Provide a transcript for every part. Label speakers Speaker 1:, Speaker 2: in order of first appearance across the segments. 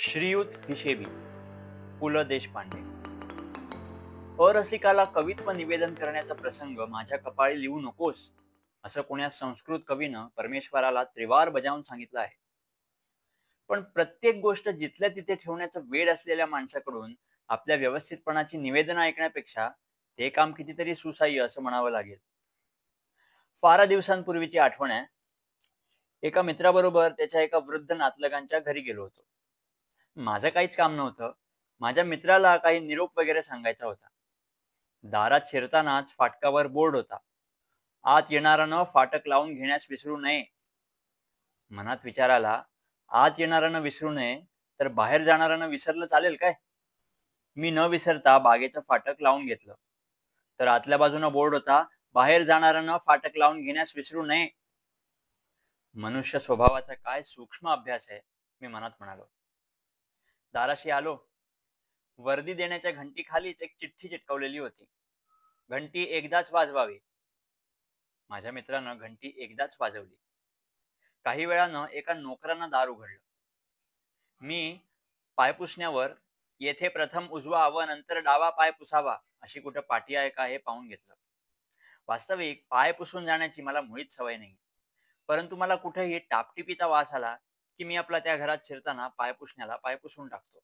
Speaker 1: श्रीयुत हिशेबी पु ल देशपांडे. अरसिकाला कवित्व निवेदन करण्याचा प्रसंग माझ्या कपाळी लिहू नकोस, असं कोण्या संस्कृत कवीनं परमेश्वराला त्रिवार बजावून सांगितलं आहे. पण प्रत्येक गोष्ट जिथल्या तिथे ठेवण्याचं वेड असलेल्या माणसाकडून आपल्या व्यवस्थितपणाची निवेदनं ऐकण्यापेक्षा ते काम कितीतरी सुसह्य असं म्हणावं लागेल. फार दिवसांपूर्वीची आठवण आहे. एका मित्राबरोबर त्याच्या एका वृद्ध नातलगांच्या घरी गेलो होतो. माझं काहीच काम नव्हतं. माझ्या मित्राला काही निरोप वगैरे सांगायचा होता. दारात शिरतानाच फाटकावर बोर्ड होता. आत येणाऱ्यानं फाटक लावून घेण्यास विसरू नये. मनात विचार आला, आत येणाऱ्यानं विसरू नये, तर बाहेर जाणाऱ्यानं विसरलं चालेल काय? मी न विसरता बागेचं फाटक लावून घेतलं. तर आतल्या बाजूनं बोर्ड होता, बाहेर जाणाऱ्यानं फाटक लावून घेण्यास विसरू नये. मनुष्य स्वभावाचा काय सूक्ष्म अभ्यास आहे, मी मनात म्हणालो. दाराशी आलो. वर्दी देण्याच्या घंटीखालीच एक चिठ्ठी चिटकवलेली होती. घंटी एकदाच वाजवावी. माझ्या मित्रानं घंटी एकदाच वाजवली. काही वेळानं एका नोकरानं दार उघडलं. मी पायपुसण्यावर येथे प्रथम उजवा व नंतर डावा पाय पुसावा अशी कुठं पाटी आहे का हे पाहून घेतलं. वास्तविक पाय पुसून जाण्याची मला मुळीच सवय नाही. परंतु मला कुठेही टापटिपीचा वास आला की मी आपला त्या घरात शिरताना पाय पुसण्याला पाय पुसून टाकतो.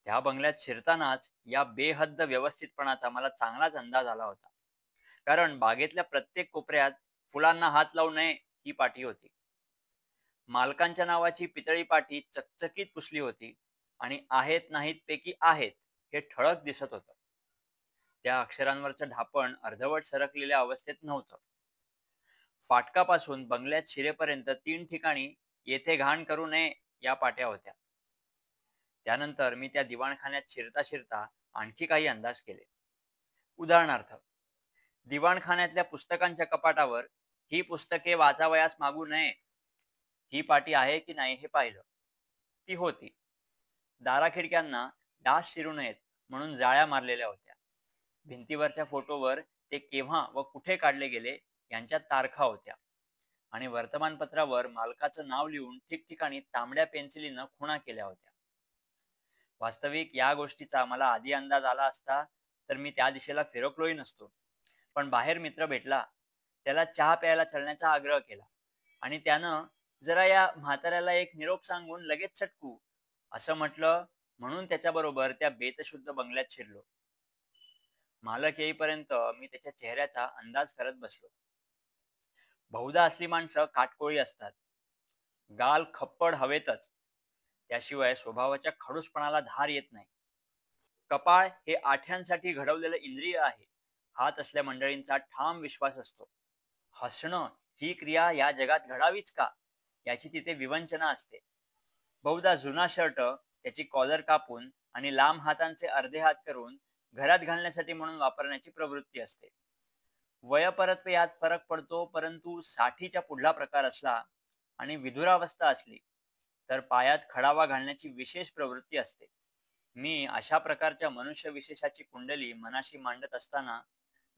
Speaker 1: त्या बंगल्यात शिरतानाच या बेहद्द व्यवस्थितपणाचा मला चांगलाच अंदाज आला होता. कारण बागेतल्या प्रत्येक कोपऱ्यात फुलांना हात लावू नये ही पाटी होती. मालकांच्या नावाची पितळी पाटी चकचकीत पुसली होती आणि आहेत नाहीत पैकी आहेत हे ठळक दिसत होतं. त्या अक्षरांवरचं ढापण अर्धवट सरकलेल्या अवस्थेत नव्हतं. फाटकापासून बंगल्यात शिरेपर्यंत 3 ठिकाणी येथे घाण करू नये या पाट्या होत्या. त्यानंतर मी त्या दिवाणखान्यात शिरता शिरता आणखी काही अंदाज केले. उदाहरणार्थ, दिवाणखान्यातल्या पुस्तकांच्या कपाटावर ही पुस्तके वाचावयास मागू नये ही पाटी आहे की नाही हे पाहिलं. ती होती. दाराखिडक्यांना डास शिरू नयेत म्हणून जाळ्या मारलेल्या होत्या. भिंतीवरच्या फोटोवर ते केव्हा व कुठे काढले गेले यांच्या तारखा होत्या आणि वर्तमानपत्रावर मालकाचं नाव लिहून ठिकठिकाणी तांबड्या पेन्सिलीनं खुणा केल्या होत्या. वास्तविक या गोष्टीचा मला आधी अंदाज आला असता तर मी त्या दिशेला फिरकलोही नसतो. पण बाहेर मित्र भेटला. त्याला चहा प्यायला चलण्याचा आग्रह केला आणि त्यानं जरा या म्हाताऱ्याला एक निरोप सांगून लगेच सटकू असं म्हटलं, म्हणून त्याच्याबरोबर त्या बेतशुद्ध बंगल्यात शिरलो. मालक येईपर्यंत मी त्याच्या चेहऱ्याचा अंदाज करत बसलो. बहुधा असली माणसं काटकोळी असतात. गाल खप्पड हवेतच, त्याशिवाय स्वभावाच्या खडूसपणाला धार येत नाही. कपाळ हे आठ्यांसाठी घडवलेलं इंद्रिय आहे हा तसल्या मंडळींचा ठाम विश्वास असतो. हसणं ही क्रिया या जगात घडावीच का याची तिथे विवंचना असते. बहुधा जुना शर्ट त्याची कॉलर कापून आणि लांब हातांचे अर्धे हात करून घरात घालण्यासाठी म्हणून वापरण्याची प्रवृत्ती असते. वयपरत्वे यात फरक पडतो, परंतु 60च्या पुढला प्रकार असला आणि विधुरावस्था असली तर पायात खडावा घालण्याची विशेष प्रवृत्ती असते. मी अशा प्रकारच्या मनुष्य विशेषाची कुंडली मनाशी मांडत असताना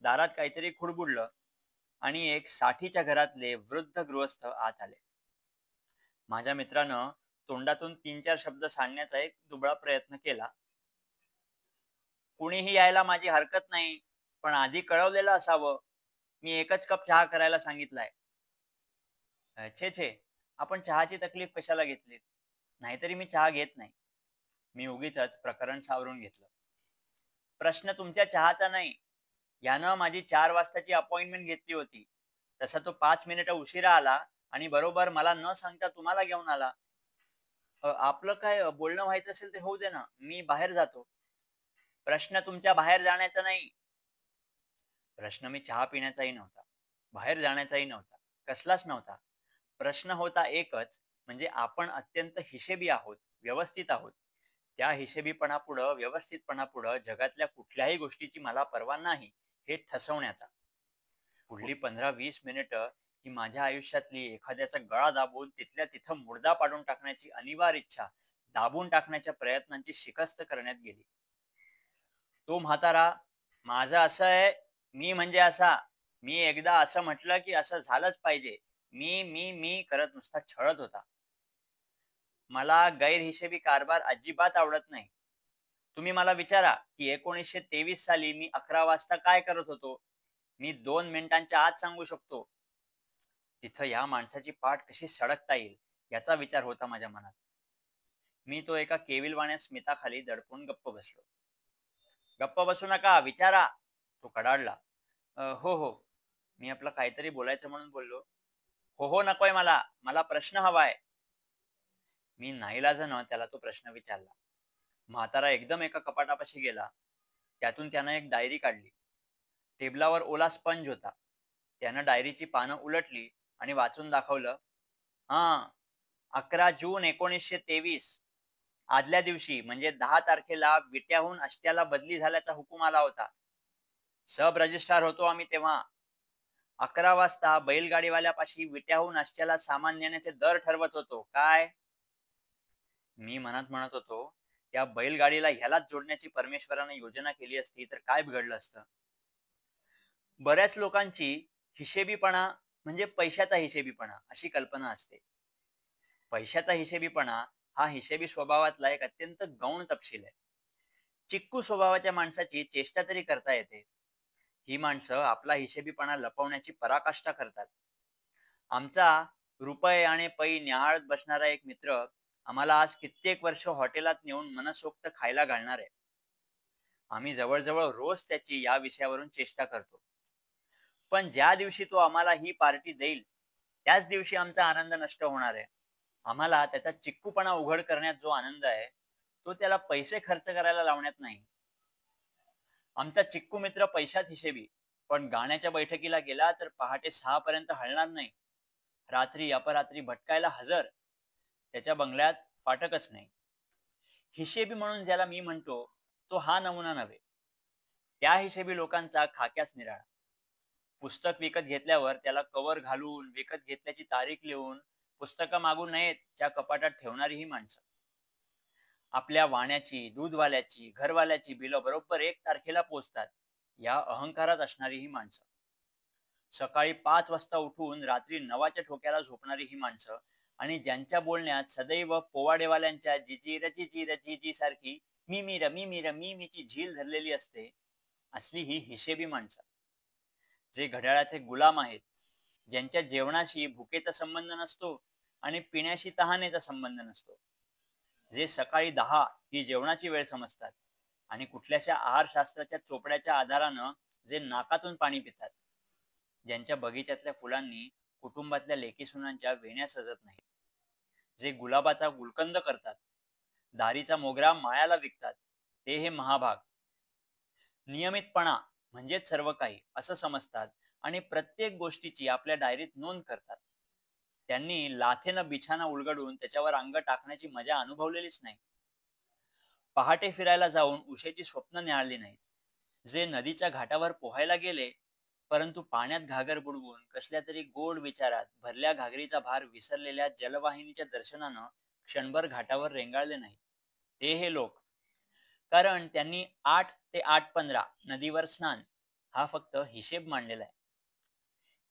Speaker 1: दारात काहीतरी खुडबुडलं आणि एक 60च्या घरातले वृद्ध गृहस्थ आत आले. माझ्या मित्रानं तोंडातून 3-4 शब्द सांगण्याचा एक दुबळा प्रयत्न केला. कुणीही यायला माझी हरकत नाही, पण आधी कळवलेलं असावं. मी एकच कप चहा करायला सांगितलाय. छे छे, आपण चहाची तकलीफ कशाला घेतली? नाहीतरी मी चहा घेत नाही. मी उगीचच प्रकरण सावरून घेतलं. प्रश्न तुमच्या चहाचा नाही. यानं माझी 4 वाजताची अपॉइंटमेंट घेतली होती. तसा तो 5 मिनिटं उशिरा आला आणि बरोबर मला न सांगता तुम्हाला घेऊन आला. आपलं काय बोलणं व्हायचं असेल ते होऊ दे ना. मी बाहेर जातो. प्रश्न तुमच्या बाहेर जाण्याचा नाही. प्रश्न मी चहा पिण्याचाही नव्हता. बाहेर जाण्याचाही नव्हता. कसलाच नव्हता. प्रश्न होता एकच, म्हणजे आपण अत्यंत हिशेबी आहोत, व्यवस्थित आहोत. त्या हिशेबीपणापुढं, व्यवस्थितपणापुढं जगातल्या कुठल्याही गोष्टीची मला पर्वा नाही, हे ठसवण्याचा. पुढली 15-20 मिनिटं ही माझ्या आयुष्यातली एखाद्याचा गळा दाबून तिथल्या तिथं मुर्दा पाडून टाकण्याची अनिवार्य इच्छा, दाबून टाकण्याच्या प्रयत्नांची शिकस्त करण्यात गेली. तो म्हातारा, माझं असं आहे, मी म्हणजे असा, मी एकदा असं म्हटलं की असं झालंच पाहिजे, मी करत नुसता छळत होता. मला गैरहिशेबी कारभार अजिबात आवडत नाही. तुम्ही मला विचारा, की 1923 साली मी 11 वाजता काय करत होतो? मी 2 मिनिटांच्या आत सांगू शकतो. तिथं या माणसाची पाठ कशी सळगता येईल, याचा विचार होता माझ्या मनात. मी तो एका केविलवाण्या स्मिताखाली दडपून गप्प बसलो. "गप्प बसू नका, विचारा." तो कडाडला. हो, हो." मी आपलं काहीतरी बोलायचं म्हणून बोललो. "हो, हो नकोय मला. मला प्रश्न हवाय." मी नाईलाजानं त्याला तो प्रश्न विचारला. म्हातारा एकदम एका कपाटापाशी गेला. त्यातून त्यानं एक डायरी काढली. टेबलावर ओला स्पंज होता. त्यानं डायरीची पानं उलटली आणि वाचून दाखवलं. हां, 11 जून 1923 आदल्या दिवशी म्हणजे 10 तारखेला विट्याहून आष्ट्याला बदली झाल्याचा हुकूम आला होता. सब रजिस्ट्रार होतो आम्ही तेव्हा. 11 वाजता बैलगाडीवाल्यापाशी विट्याहून आष्ट्याला सामान नेण्याचे दर ठरवत होतो. काय? मी मनात म्हणत होतो, त्या बैलगाडीला ह्यालाच जोडण्याची परमेश्वरानं योजना केली असती तर काय बिघडलं असतं? बऱ्याच लोकांची हिशेबीपणा म्हणजे पैशाचा हिशेबीपणा अशी कल्पना असते. पैशाचा हिशेबीपणा हा हिशेबी स्वभावातला एक अत्यंत गौण तपशील आहे. चिक्कू स्वभावाच्या माणसाची चेष्टा तरी करता येते. ही माणसं आपला हिशेबीपणा लपवण्याची पराकाष्ठा करतात. आमचा रुपये आणि पै न्याहाळत बसणारा एक मित्र आम्हाला आज कित्येक वर्ष हॉटेलात नेऊन मनसोक्त खायला घालणार आहे. आम्ही जवळजवळ रोज त्याची या विषयावरून चेष्टा करतो. पण ज्या दिवशी तो आम्हाला ही पार्टी देईल, त्याच दिवशी आमचा आनंद नष्ट होणार आहे. आम्हाला त्याचा चिक्कूपणा उघड करण्यात जो आनंद आहे, तो त्याला पैसे खर्च करायला लावण्यात नाही. आमचा चिक्कू मित्र पैशात हिशेबी, पण गाण्याच्या बैठकीला गेला तर पहाटे 6 पर्यंत हलणार नाही. रात्री अपरात्री भटकायला हजर. त्याच्या बंगल्यात फाटकच नाही. हिशेबी म्हणून ज्याला मी म्हणतो, तो हा नमुना नव्हे. त्या हिशेबी लोकांचा खाक्याच निराळा. पुस्तक विकत घेतल्यावर त्याला कव्हर घालून, विकत घेतल्याची तारीख लिहून, पुस्तकं मागू नयेत च्या कपाटात ठेवणारी ही माणसं. आपल्या वाण्याची, दूधवाल्याची, घरवाल्याची बिलं बरोबर 1 तारखेला पोचतात, या अहंकारात असणारी ही माणसं. सकाळी 5 वाजता उठून रात्री 9च्या ठोक्याला झोपणारी ही माणसं आणि ज्यांच्या बोलण्यात सदैव पोवाडेवाल्यांच्या जिजीर जिजीर जीजी सारखी मी मीची झील धरलेली असते, असली ही हिशेबी माणसं. जे घड्याळाचे गुलाम आहेत, ज्यांच्या जेवणाशी भुकेचा संबंध नसतो आणि पिण्याशी तहानेचा संबंध नसतो. जे सकाळी 10 ही जेवणाची वेळ समजतात आणि कुठल्याशा आहारशास्त्राच्या चोपड्याच्या आधारानं जे नाकातून पाणी पितात. ज्यांच्या बगीच्यातल्या फुलांनी कुटुंबातल्या लेकीसुनांच्या वेण्या सजत नाहीत. जे गुलाबाचा गुलकंद करतात, दारीचा मोगरा माळ्याला विकतात, ते हे महाभाग. नियमितपणा म्हणजेच सर्व काही असं समजतात आणि प्रत्येक गोष्टीची आपल्या डायरीत नोंद करतात. त्यांनी लाथेनं बिछाना उलगडून त्याच्यावर अंग टाकण्याची मजा अनुभवलेलीच नाही. पहाटे फिरायला जाऊन उशेची स्वप्न न्याहाळली नाहीत. जे नदीच्या घाटावर पोहायला गेले, परंतु पाण्यात घागर बुडवून कसल्या तरी गोड विचारात भरल्या घागरीचा भार विसरलेल्या जलवाहिनीच्या दर्शनानं क्षणभर घाटावर रेंगाळले नाही, ते हे लोक. कारण त्यांनी 8 ते 8:15 नदीवर स्नान हा फक्त हिशेब मांडलेला आहे.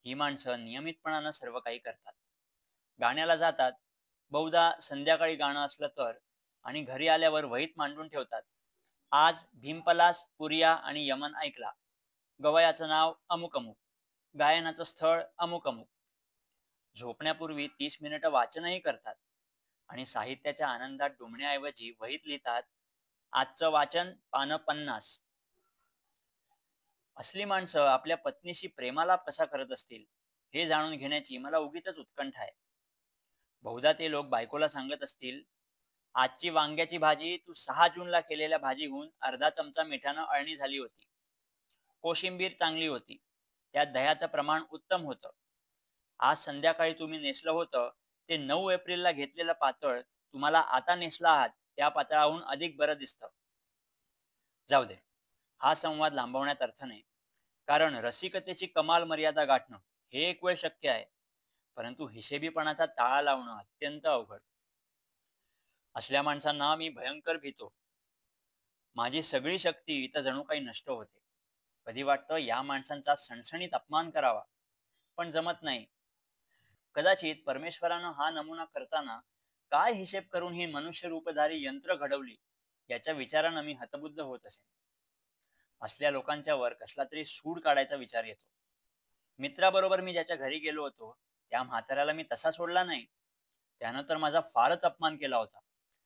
Speaker 1: ही माणसं नियमितपणानं सर्व काही करतात. गाण्याला जातात, बहुधा संध्याकाळी गाणं असलं तर, आणि घरी आल्यावर वहीत मांडून ठेवतात. आज भीमपलास, पुरिया आणि यमन ऐकला. गवयाचं नाव अमुक अमुक. गायनाचं स्थळ अमुक अमुक. झोपण्यापूर्वी 30 मिनिटं वाचनही करतात आणि साहित्याच्या आनंदात डुंबण्याऐवजी वहीत लिहितात, आजचं वाचन पानं 50. असली माणसं आपल्या पत्नीशी प्रेमालाप कसा करत असतील, हे जाणून घेण्याची मला उगीच उत्कंठा आहे. बहुधा ते लोक बायकोला सांगत असतील, आजची वांग्याची भाजी तू 6 जूनला केलेल्या भाजीहून अर्धा चमचा मिठानं अळणी झाली होती. कोशिंबीर चांगली होती. त्यात दह्याचं प्रमाण उत्तम होतं. आज संध्याकाळी तुम्ही नेसलं होतं ते 9 एप्रिलला घेतलेलं पातळ तुम्हाला आता नेसला आहात त्या पातळाहून अधिक बरं दिसतं. जाऊ दे, हा संवाद लांबवण्यात अर्थ नाही. कारण रसिकतेची कमाल मर्यादा गाठणं हे एक वेळ शक्य आहे, परंतु हिशेबीपणाचा ताळा लावणं अत्यंत अवघड. असल्या माणसांना मी भयंकर भीतो. माझी सगळी शक्ती इथं जणू काही नष्ट होते. कधी वाटतं या माणसांचा सणसणीत अपमान करावा, पण जमत नाही. कदाचित परमेश्वरानं हा नमुना करताना काय हिशेब करून ही मनुष्य रूपधारी यंत्र घडवली याच्या विचारानं मी हतबुद्ध होत असे. असल्या लोकांच्या वर कसला तरी सूड काढायचा विचार येतो. मित्राबरोबर मी ज्याच्या घरी गेलो होतो त्या म्हाताऱ्याला मी तसा सोडला नाही. त्यानं तर माझा फारच अपमान केला होता.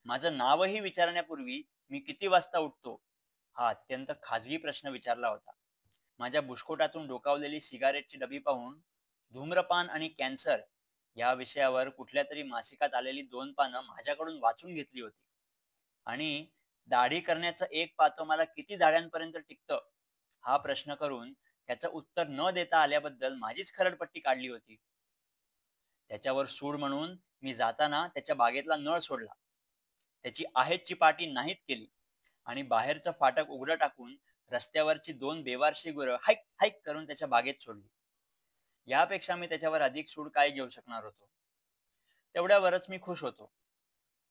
Speaker 1: माझं नावही विचारण्यापूर्वी मी किती वाजता उठतो हा अत्यंत खाजगी प्रश्न विचारला होता. माझ्या बुशकोटातून डोकावलेली सिगारेटची डबी पाहून धूम्रपान आणि कॅन्सर या विषयावर कुठल्या तरी मासिकात आलेली 2 पानं माझ्याकडून वाचून घेतली होती. आणि दाढी करण्याचं एक पातं मला किती दाढ्यांपर्यंत टिकतं हा प्रश्न करून त्याचं उत्तर न देता आल्याबद्दल माझीच खरडपट्टी काढली होती. त्याच्यावर सूड म्हणून मी जाताना त्याच्या बागेतला नळ सोडला, त्याची आहेतची पाटी नाहीत केली आणि बाहेरचं फाटक उघडं टाकून रस्त्यावरची 2 बेवारशी गुरं हाईक हाईक करून त्याच्या बागेत सोडली. यापेक्षा मी त्याच्यावर अधिक सूड काय घेऊ शकणार होतो. तेवढ्यावरच मी खुश होतो.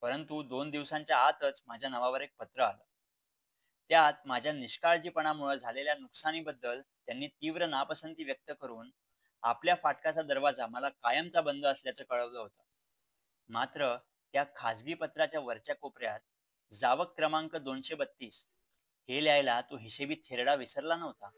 Speaker 1: परंतु 2 दिवसांच्या आतच माझ्या नावावर एक पत्र आलं. त्यात माझ्या निष्काळजीपणामुळे झालेल्या नुकसानीबद्दल त्यांनी तीव्र नापसंती व्यक्त करून आपल्या फाटकाचा दरवाजा मला कायमचा बंद असल्याचं कळवलं होतं. मात्र त्या खाजगी पत्राच्या वरच्या कोपऱ्यात जावक क्रमांक 232 हे लिहायला तो हिशेबी थेरडा विसरला नव्हता.